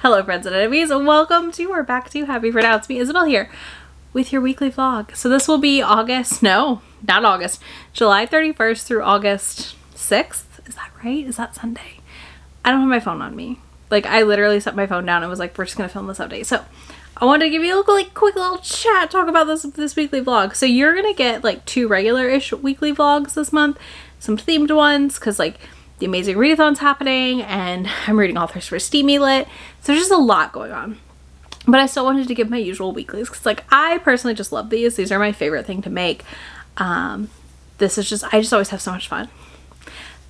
Hello friends and enemies, and welcome to or back to Happy for Now. It's me, Isabel, here with your weekly vlog. So this will be July 31st through August 6th. Is that right? Is that Sunday? I don't have my phone on me. Like, I literally set my phone down and was like, we're just gonna film this update. So I wanted to give you a quick little chat, talk about this weekly vlog. So you're gonna get like 2 regular-ish weekly vlogs this month, some themed ones, because like the Amazing Readathon's happening and I'm reading authors for Steamy Lit. So there's just a lot going on. But I still wanted to give my usual weeklies because like I personally just love these. These are my favorite thing to make. I just always have so much fun.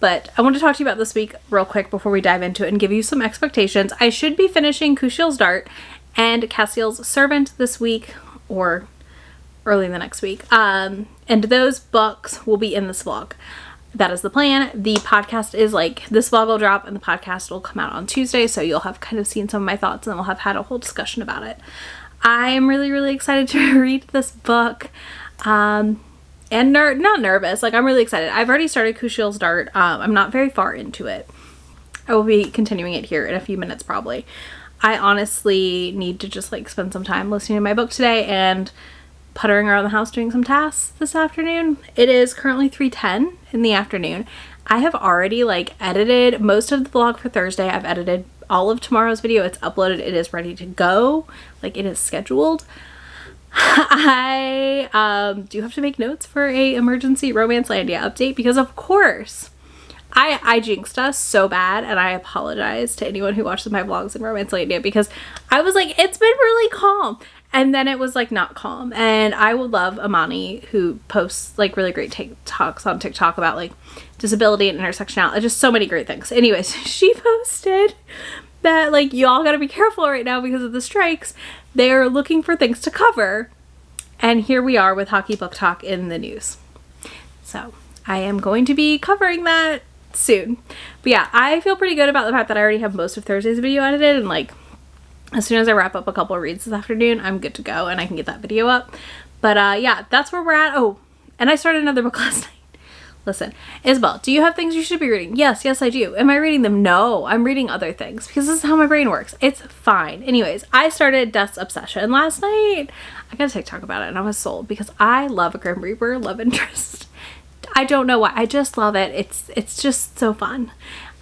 But I want to talk to you about this week real quick before we dive into it and give you some expectations. I should be finishing Kushiel's Dart and Cassiel's Servant this week or early the next week. And those books will be in this vlog. That is the plan. The podcast is like, this vlog will drop and the podcast will come out on Tuesday, so you'll have kind of seen some of my thoughts and we'll have had a whole discussion about it. I am really excited to read this book. And not nervous, like I'm really excited. I've already started Kushiel's Dart. I'm not very far into it. I will be continuing it here in a few minutes probably. I honestly need to just like spend some time listening to my book today and puttering around the house doing some tasks this afternoon. It is currently 3:10 in the afternoon. I have already like edited most of the vlog for Thursday. I've edited all of tomorrow's video. It's uploaded. It is ready to go. Like it is scheduled. I do have to make notes for a emergency Romancelandia update because of course I jinxed us so bad, and I apologize to anyone who watches my vlogs in Romancelandia because I was like, it's been really calm. And then it was like not calm. And I would love Amani, who posts like really great talks on TikTok about like disability and intersectionality, just so many great things. Anyways, she posted that like y'all gotta be careful right now because of the strikes. They're looking for things to cover. And here we are with Hockey Book Talk in the news. So I am going to be covering that soon. But yeah, I feel pretty good about the fact that I already have most of Thursday's video edited, and like as soon as I wrap up a couple of reads this afternoon, I'm good to go and I can get that video up. But yeah, that's where we're at. Oh, and I started another book last night. Listen, Isabel, do you have things you should be reading? Yes, I do. Am I reading them? No, I'm reading other things because this is how my brain works. It's fine. Anyways, I started Death's Obsession last night. I gotta TikTok about it and I was sold because I love a Grim Reaper love interest. I don't know why. I just love it. It's just so fun.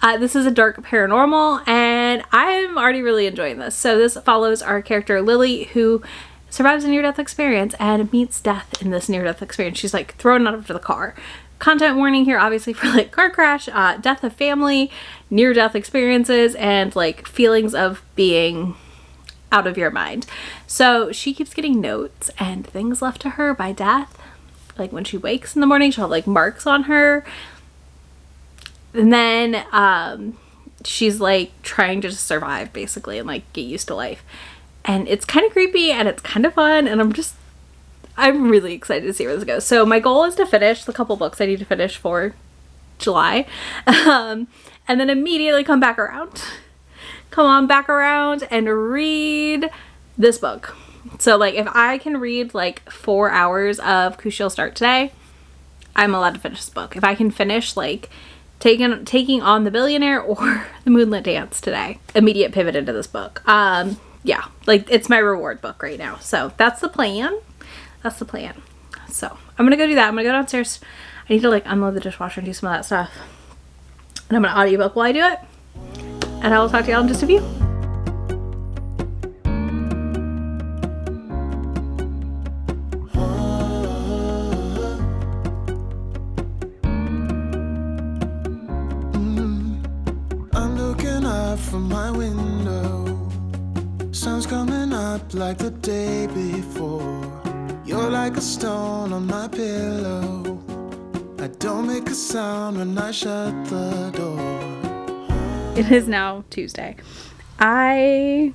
This is a dark paranormal and I'm already really enjoying this. So this follows our character Lily, who survives a near-death experience and meets death in this near-death experience. She's like thrown out of the car. Content warning here obviously for like car crash, death of family, near-death experiences, and like feelings of being out of your mind. So she keeps getting notes and things left to her by death. Like when she wakes in the morning, she'll have like marks on her. And then she's like trying to just survive basically and like get used to life. And it's kind of creepy and it's kind of fun, and I'm really excited to see where this goes. So my goal is to finish the couple books I need to finish for July. And then immediately come back around. Come on back around and read this book. So like if I can read like 4 hours of Kushiel's Dart today, I'm allowed to finish this book. If I can finish like taking on The Billionaire or The Moonlit Dance today, immediate pivot into this book. Yeah, like it's my reward book right now. So that's the plan. So I'm gonna go do that. I'm gonna go downstairs. I need to like unload the dishwasher and do some of that stuff. And I'm gonna audiobook while I do it. And I will talk to y'all in just a few. From my window, sun's coming up like the day before. You're like a stone on my pillow. I don't make a sound when I shut the door. It is now Tuesday. I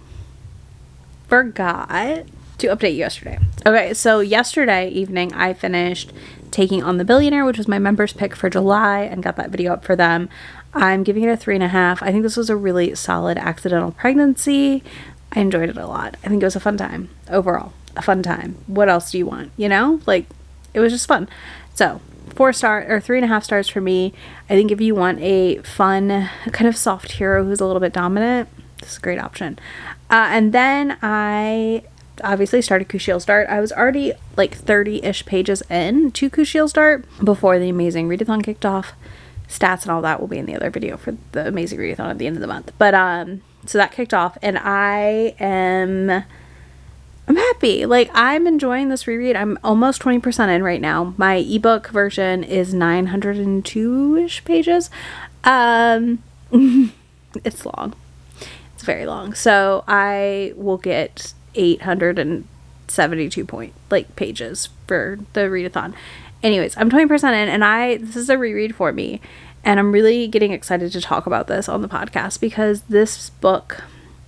forgot to update you yesterday. Okay, so yesterday evening I finished Taking on The Billionaire, which was my members pick for July, and got that video up for them. I'm giving it a 3.5. I think this was a really solid accidental pregnancy. I enjoyed it a lot. I think it was a fun time. Overall, a fun time. What else do you want? You know? Like, it was just fun. So, 3.5 stars for me. I think if you want a fun, kind of soft hero who's a little bit dominant, this is a great option. And then I obviously started Kushiel's Dart. I was already like 30-ish pages in to Kushiel's Dart before the Amazing Readathon kicked off. Stats and all that will be in the other video for the Amazing Readathon at the end of the month. But so that kicked off, and I'm happy. Like, I'm enjoying this reread. I'm almost 20% in right now. My ebook version is 902-ish pages. It's long. It's very long. So I will get 872 pages for the readathon. Anyways, I'm 20% in, and this is a reread for me, and I'm really getting excited to talk about this on the podcast because this book,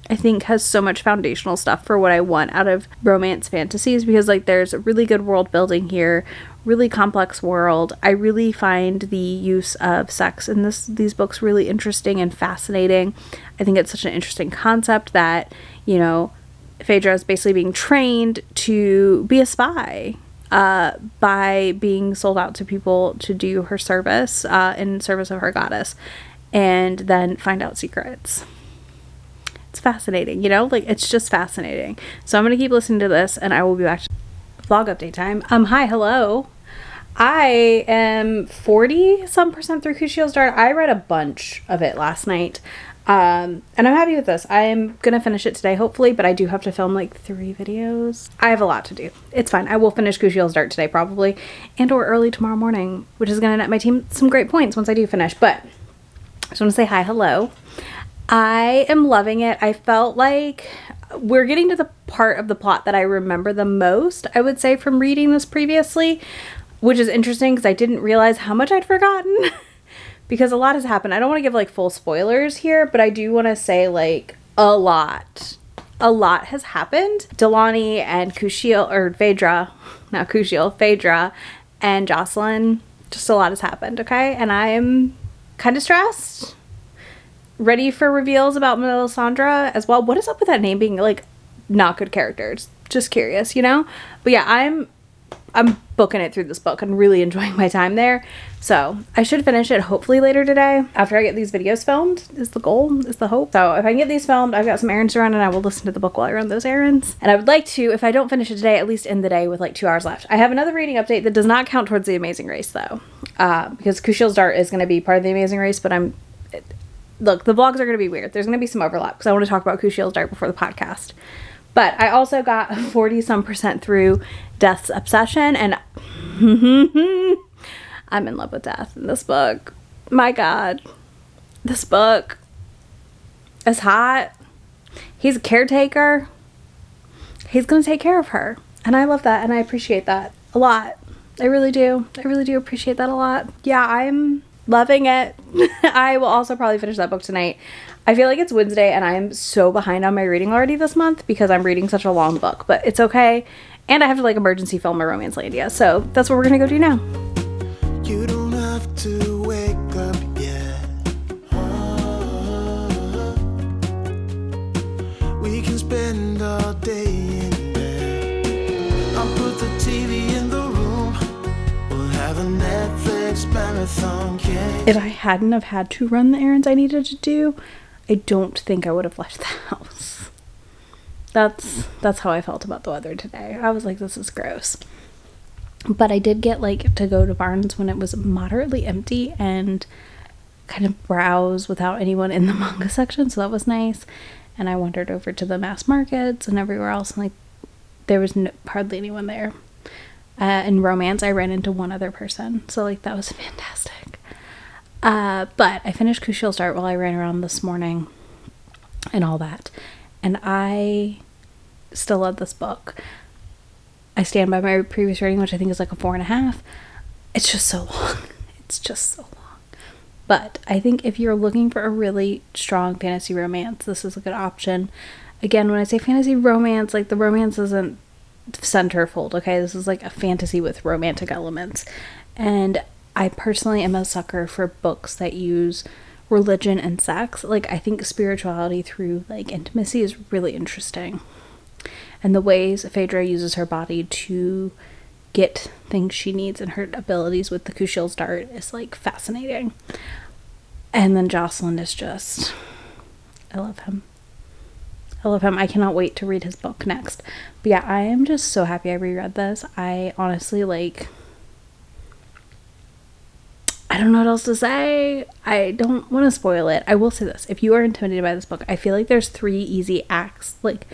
I think, has so much foundational stuff for what I want out of romance fantasies, because like there's a really good world building here, really complex world. I really find the use of sex in these books really interesting and fascinating. I think it's such an interesting concept that, you know, Phaedra is basically being trained to be a spy by being sold out to people to do her service in service of her goddess, and then find out secrets. It's fascinating, you know, like it's just fascinating. So I'm gonna keep listening to this, and I will be back to vlog update time. Hi, hello. I am 40% through Kushiel's Dart. I read a bunch of it last night. And I'm happy with this. I am gonna finish it today, hopefully, but I do have to film like 3 videos. I have a lot to do. It's fine. I will finish Kushiel's Dart today probably, and or early tomorrow morning, which is gonna net my team some great points once I do finish. But I just want to say hi, hello. I am loving it. I felt like we're getting to the part of the plot that I remember the most, I would say, from reading this previously, which is interesting because I didn't realize how much I'd forgotten. Because a lot has happened. I don't want to give like full spoilers here, but I do want to say like a lot has happened. Delani and Kushiel, or Phaedra, not Kushiel, Phaedra and Jocelyn, just a lot has happened, okay? And I am kind of stressed. Ready for reveals about Melisandre as well. What is up with that name being like not good characters? Just curious, you know? But yeah, I'm booking it through this book and really enjoying my time there. So I should finish it hopefully later today after I get these videos filmed is the goal, is the hope. So if I can get these filmed, I've got some errands to run, and I will listen to the book while I run those errands. And I would like to, if I don't finish it today, at least end the day with like 2 hours left. I have another reading update that does not count towards the Amazing Race though, because Kushiel's Dart is going to be part of the Amazing Race, but look, the vlogs are going to be weird. There's going to be some overlap because I want to talk about Kushiel's Dart before the podcast. But I also got 40% through Death's Obsession, and I'm in love with Death in this book. My God, this book is hot. He's a caretaker. He's going to take care of her. And I love that, and I appreciate that a lot. I really do. I really do appreciate that a lot. Yeah, I'm loving it. I will also probably finish that book tonight. I feel like it's Wednesday and I'm so behind on my reading already this month because I'm reading such a long book, but it's okay. And I have to like emergency film my Romancelandia, so that's what we're gonna go do now. You don't have to wake up yet. We can spend all day in bed. I'll put the TV in the room. We'll have a Netflix marathon. If I hadn't have had to run the errands I needed to do, I don't think I would have left the house. That's how I felt about the weather today. I was like, this is gross. But I did get like to go to Barnes when it was moderately empty and kind of browse without anyone in the manga section, so that was nice. And I wandered over to the mass markets and everywhere else, and like there was hardly anyone there. In romance, I ran into one other person, so like that was fantastic. But I finished Kushiel's Dart while I ran around this morning and all that. And I still love this book. I stand by my previous rating, which I think is like a 4.5. It's just so long. It's just so long. But I think if you're looking for a really strong fantasy romance, this is a good option. Again, when I say fantasy romance, like the romance isn't centerfold, okay? This is like a fantasy with romantic elements. And I personally am a sucker for books that use religion and sex. Like, I think spirituality through like intimacy is really interesting. And the ways Phaedra uses her body to get things she needs and her abilities with the Kushiel's Dart is like fascinating. And then Jocelyn is just, I love him. I love him. I cannot wait to read his book next. But yeah, I am just so happy I reread this. I honestly, like, I don't know what else to say. I don't want to spoil it. I will say this. If you are intimidated by this book, I feel like there's 3 easy acts, like,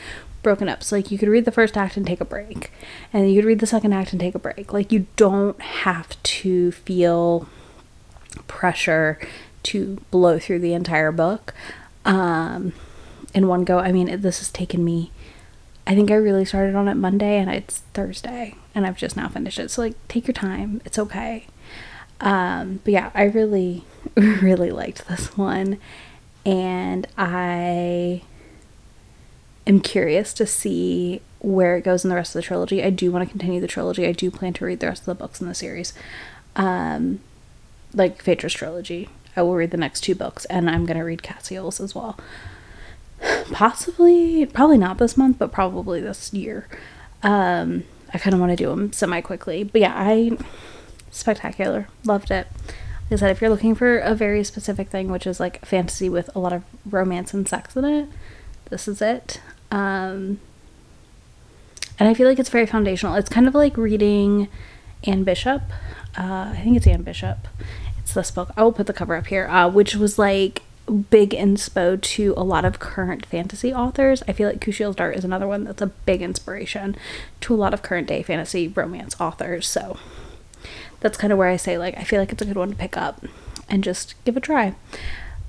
broken up. So, like, you could read the first act and take a break. And then you could read the second act and take a break. Like, you don't have to feel pressure to blow through the entire book in one go. I mean, this has taken me, I think I really started on it Monday and it's Thursday and I've just now finished it. So, like, take your time. It's okay. But yeah, I really, really liked this one, and I am curious to see where it goes in the rest of the trilogy. I do want to continue the trilogy. I do plan to read the rest of the books in the series. Like Phaedra's trilogy. I will read the next 2 books, and I'm going to read Kushiel's as well. Probably not this month, but probably this year. I kind of want to do them semi-quickly. But yeah, spectacular. Loved it. Like I said, if you're looking for a very specific thing, which is like fantasy with a lot of romance and sex in it, this is it. And I feel like it's very foundational. It's kind of like reading Anne Bishop. I think it's Anne Bishop. It's this book. I will put the cover up here, which was like big inspo to a lot of current fantasy authors. I feel like Kushiel's Dart is another one that's a big inspiration to a lot of current day fantasy romance authors. So that's kind of where I say, like, I feel like it's a good one to pick up and just give a try.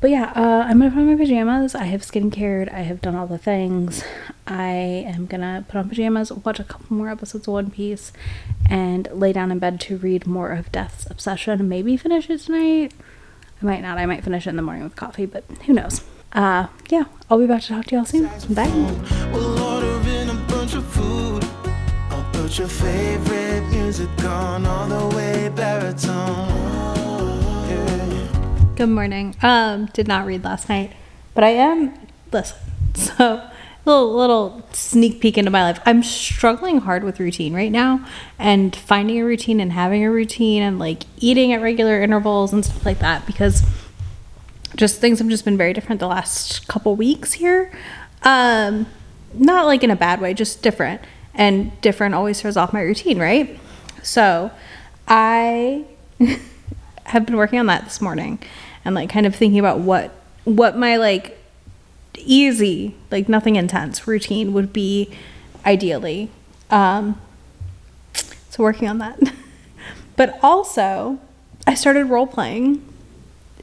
But yeah, I'm gonna put on my pajamas. I have skincared. I have done all the things. I am gonna put on pajamas, watch a couple more episodes of One Piece, and lay down in bed to read more of Death's Obsession. Maybe finish it tonight. I might not. I might finish it in the morning with coffee, but who knows. Yeah, I'll be back to talk to y'all soon. Bye. We'll order in a bunch of food. I'll put your favorite music on all the way baritone. Yeah. Good morning. Did not read last night, but I am, listen, so little sneak peek into my life. I'm struggling hard with routine right now, and finding a routine and having a routine and like eating at regular intervals and stuff like that, because just things have just been very different the last couple weeks here. Not like in a bad way, just different, and different always throws off my routine, right? So I have been working on that this morning and like kind of thinking about what my like easy, like nothing intense routine would be ideally. So working on that. But also I started role playing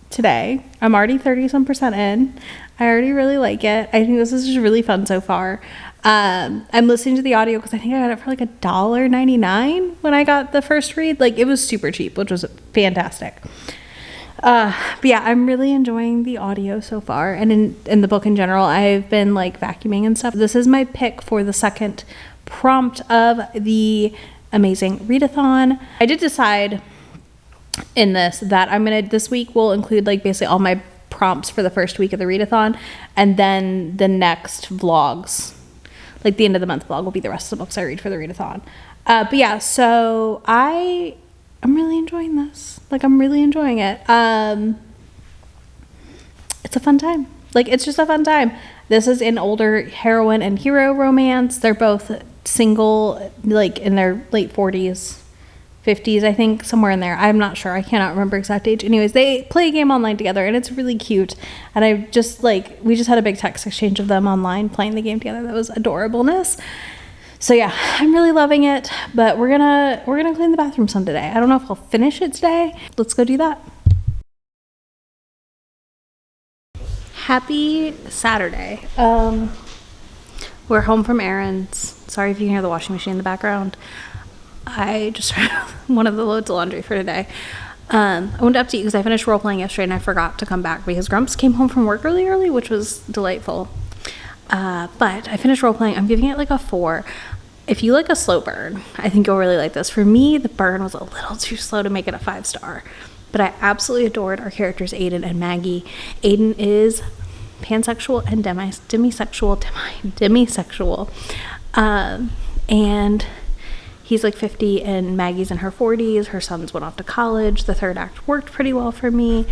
today. I'm already 30% in. I already really like it. I think this is just really fun so far. I'm listening to the audio because I think I got it for like $1.99 when I got the first read. Like, it was super cheap, which was fantastic. But yeah, I'm really enjoying the audio so far, and in the book in general. I've been like vacuuming and stuff. This is my pick for the second prompt of the amazing readathon. I did decide in this that this week will include like basically all my prompts for the first week of the readathon, and then the next vlogs, like the end of the month vlog, will be the rest of the books I read for the readathon. But yeah, so I'm really enjoying this. Like, I'm really enjoying it. It's a fun time. Like, it's just a fun time. This is an older heroine and hero romance. They're both single, like in their late 40s, 50s, I think, somewhere in there. I'm not sure. I cannot remember exact age. Anyways, they play a game online together, and it's really cute. And I just like, we just had a big text exchange of them online playing the game together. That was adorableness. So yeah, I'm really loving it, but we're gonna clean the bathroom some today. I don't know if I'll finish it today. Let's go do that. Happy Saturday. We're home from errands. Sorry if you can hear the washing machine in the background. I just started one of the loads of laundry for today. I wanted to update you because I finished role playing yesterday and I forgot to come back because Grumps came home from work really early, which was delightful. But I finished role playing. I'm giving it like a 4. If you like a slow burn, I think you'll really like this. For me, the burn was a little too slow to make it a 5-star, but I absolutely adored our characters, Aiden and Maggie. Aiden is pansexual and demisexual. And he's like 50 and Maggie's in her 40s. Her sons went off to college. The third act worked pretty well for me.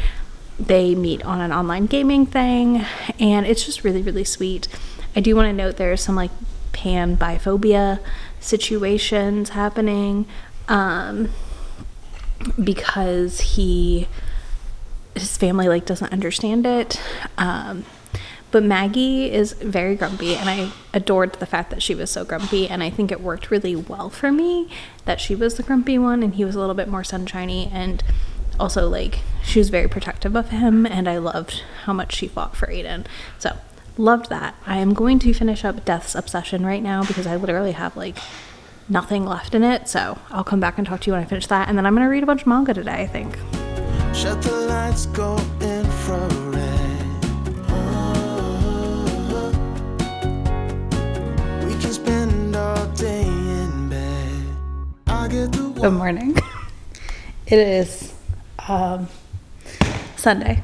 They meet on an online gaming thing, and it's just really, really sweet. I do want to note there's some like pan biphobia situations happening, because his family like doesn't understand it. But Maggie is very grumpy, and I adored the fact that she was so grumpy, and I think it worked really well for me that she was the grumpy one and he was a little bit more sunshiny, and also like she was very protective of him, and I loved how much she fought for Aiden. So loved that. I am going to finish up Death's Obsession right now because I literally have like nothing left in it, so I'll come back and talk to you when I finish that, and then I'm gonna read a bunch of manga today, I think. Shut the lights, go infrared. We can spend all day in bed. I get the Good morning. It is Sunday,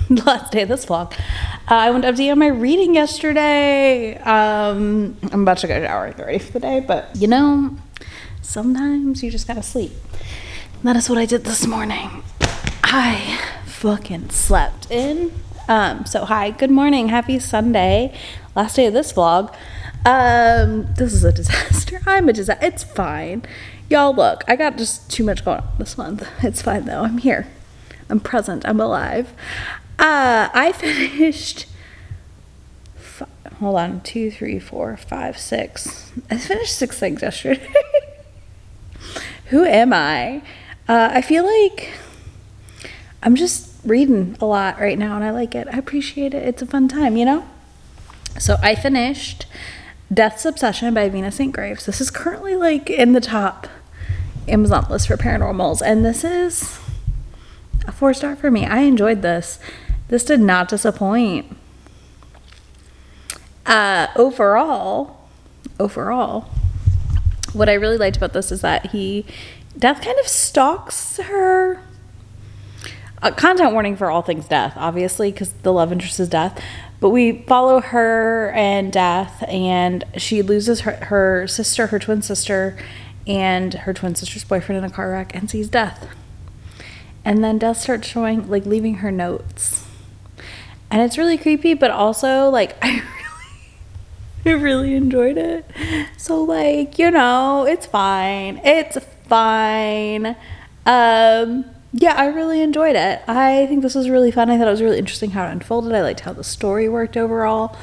the last day of this vlog. I went to update on my reading yesterday. I'm about to go shower and get ready for the day, but you know, sometimes you just gotta sleep. And that is what I did this morning. I fucking slept in. So hi, good morning, happy Sunday, last day of this vlog. This is a disaster. I'm a disaster. It's fine. Y'all, look, I got just too much going on this month. It's fine though. I'm here. I'm present. I'm alive. I finished, hold on, 2, 3, 4, 5, 6. I finished 6 things yesterday. Who am I? I feel like I'm just reading a lot right now, and I like it. I appreciate it. It's a fun time, you know? So I finished Death's Obsession by Venus St. Graves. This is currently like in the top Amazon list for paranormals, and this is a 4-star for me. I enjoyed this. This did not disappoint. Overall, what I really liked about this is that Death kind of stalks her. Content warning for all things Death, obviously, because the love interest is Death. But we follow her and Death, and she loses her sister, her twin sister, and her twin sister's boyfriend in a car wreck, and sees Death. And then Death starts showing, like, leaving her notes. And it's really creepy, but also, like, I really enjoyed it. So, like, you know, it's fine. It's fine. Yeah, I really enjoyed it. I think this was really fun. I thought it was really interesting how it unfolded. I liked how the story worked overall.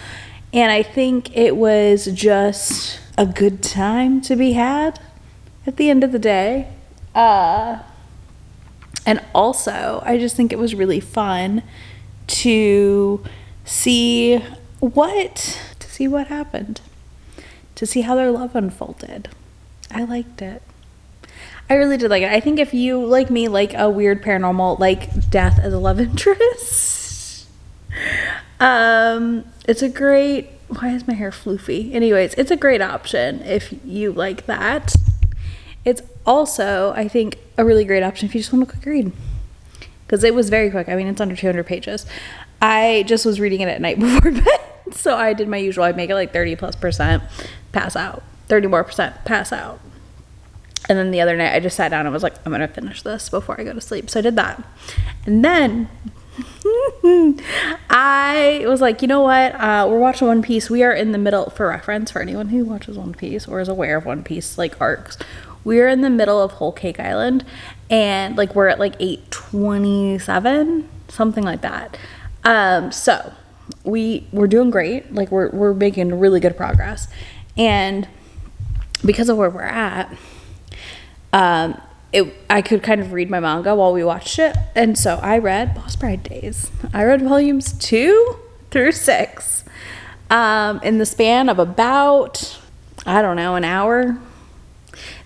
And I think it was just a good time to be had at the end of the day. And also, I just think it was really fun to see what happened, to see how their love unfolded. I liked it. I really did like it. I think if you, like me, like a weird paranormal, like Death as a love interest, it's a great, why is my hair floofy? Anyways, it's a great option if you like that. It's also, I think, a really great option if you just want a quick read, because it was very quick. I mean, it's under 200 pages. I just was reading it at night before bed, so I did my usual. I'd make it like 30+%, pass out, 30 more %, pass out. And then the other night I just sat down and was like, I'm going to finish this before I go to sleep. So I did that. And then I was like, you know what? We're watching One Piece. We are in the middle, for reference, for anyone who watches One Piece or is aware of One Piece, like arcs. We're in the middle of Whole Cake Island, and like we're at like 8:27, something like that. So we're doing great. Like we're making really good progress. And because of where we're at, I could kind of read my manga while we watched it, and so I read Boss Bride Days. I read volumes 2 through 6 in the span of about, I don't know, an hour.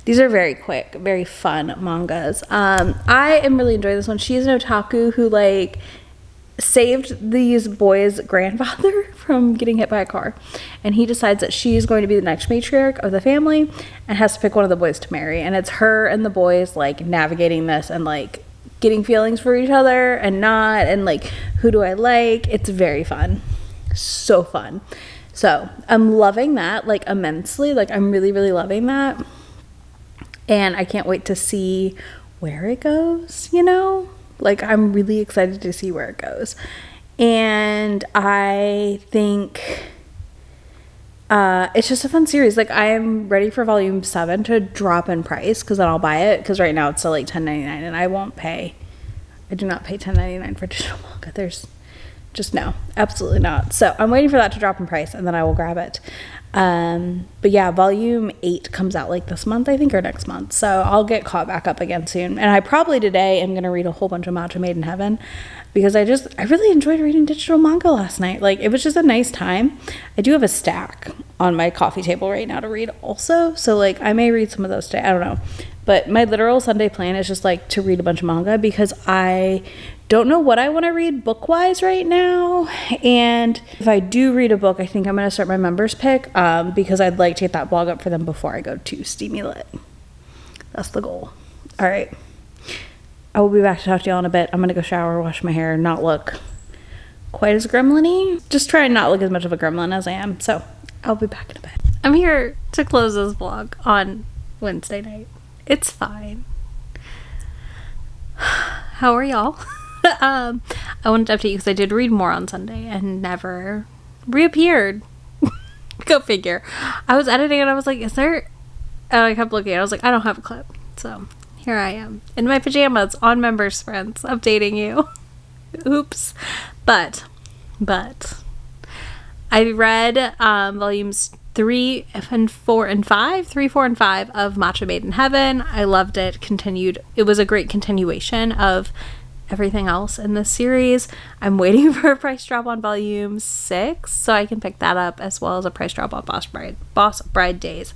These are very quick, very fun mangas. I am really enjoying this one. She is an otaku who like saved these boys' grandfather from getting hit by a car, and he decides that she's going to be the next matriarch of the family and has to pick one of the boys to marry. And it's her and the boys like navigating this and like getting feelings for each other and not, and like, who do I like? It's very fun, so fun. So I'm loving that like immensely. Like I'm really, really loving that, and I can't wait to see where it goes, you know? Like, I'm really excited to see where it goes. And I think It's just a fun series. Like, I am ready for volume 7 to drop in price, because then I'll buy it, because right now it's still like $10.99, and I do not pay $10.99 for digital manga. There's just no, absolutely not. So I'm waiting for that to drop in price, and then I will grab it. But yeah, volume 8 comes out like this month, I think, or next month. So I'll get caught back up again soon. And I probably today am going to read a whole bunch of Matcha Made in Heaven, because I really enjoyed reading digital manga last night. Like, it was just a nice time. I do have a stack on my coffee table right now to read also. So like, I may read some of those today. I don't know. But my literal Sunday plan is just like to read a bunch of manga, because I don't know what I want to read book-wise right now. And if I do read a book, I think I'm going to start my members pick, because I'd like to get that blog up for them before I go to Steamy Lit. That's the goal. All right. I will be back to talk to y'all in a bit. I'm going to go shower, wash my hair, not look quite as gremlin-y. Just try and not look as much of a gremlin as I am. So I'll be back in a bit. I'm here to close this vlog on Wednesday night. It's fine. How are y'all? I wanted to update you because I did read more on Sunday and never reappeared. Go figure. I was editing and I was like, is there... And I kept looking and I was like, I don't have a clip. So here I am in my pajamas on Members Friends updating you. Oops. But I read volumes 3, 4, and 5 of Matcha Made in Heaven. I loved it. It was a great continuation of everything else in this series. I'm waiting for a price drop on volume 6 so I can pick that up, as well as a price drop on Boss Bride Days.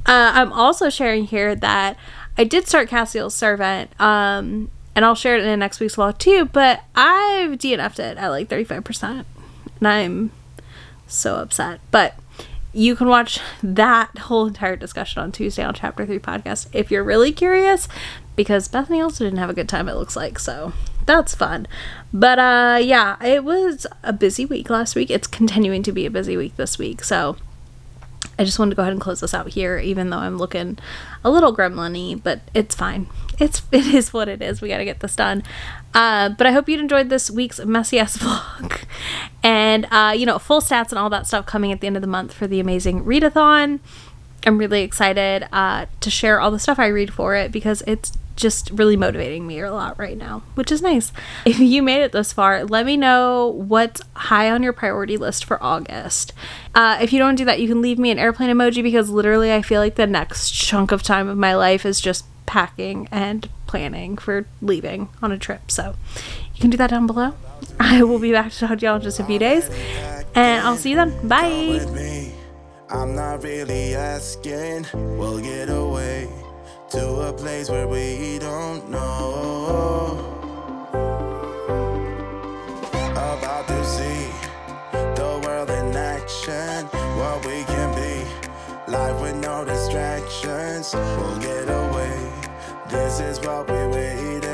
I'm also sharing here that I did start Castiel's Servant, and I'll share it in next week's vlog too, but I've DNF'd it at like 35%, and I'm so upset. But you can watch that whole entire discussion on Tuesday on Chapter 3 podcast if you're really curious, because Bethany also didn't have a good time, it looks like, so that's fun. But yeah, it was a busy week last week. It's continuing to be a busy week this week, so I just wanted to go ahead and close this out here, even though I'm looking a little gremlin-y, but it's fine. It is what it is. We gotta get this done. But I hope you enjoyed this week's messy ass vlog. And, full stats and all that stuff coming at the end of the month for the amazing readathon. I'm really excited to share all the stuff I read for it, because it's just really motivating me a lot right now, which is nice. If you made it this far, let me know what's high on your priority list for August. If you don't do that, you can leave me an airplane emoji, because literally I feel like the next chunk of time of my life is just packing and planning for leaving on a trip. So you can do that down below. I will be back to talk to y'all in just a few days, and I'll see you then. Bye. I'm not really asking. We'll get away to a place where we don't know. About to see the world in action, what we can be. Life with no distractions. We'll get away. This is what we waited.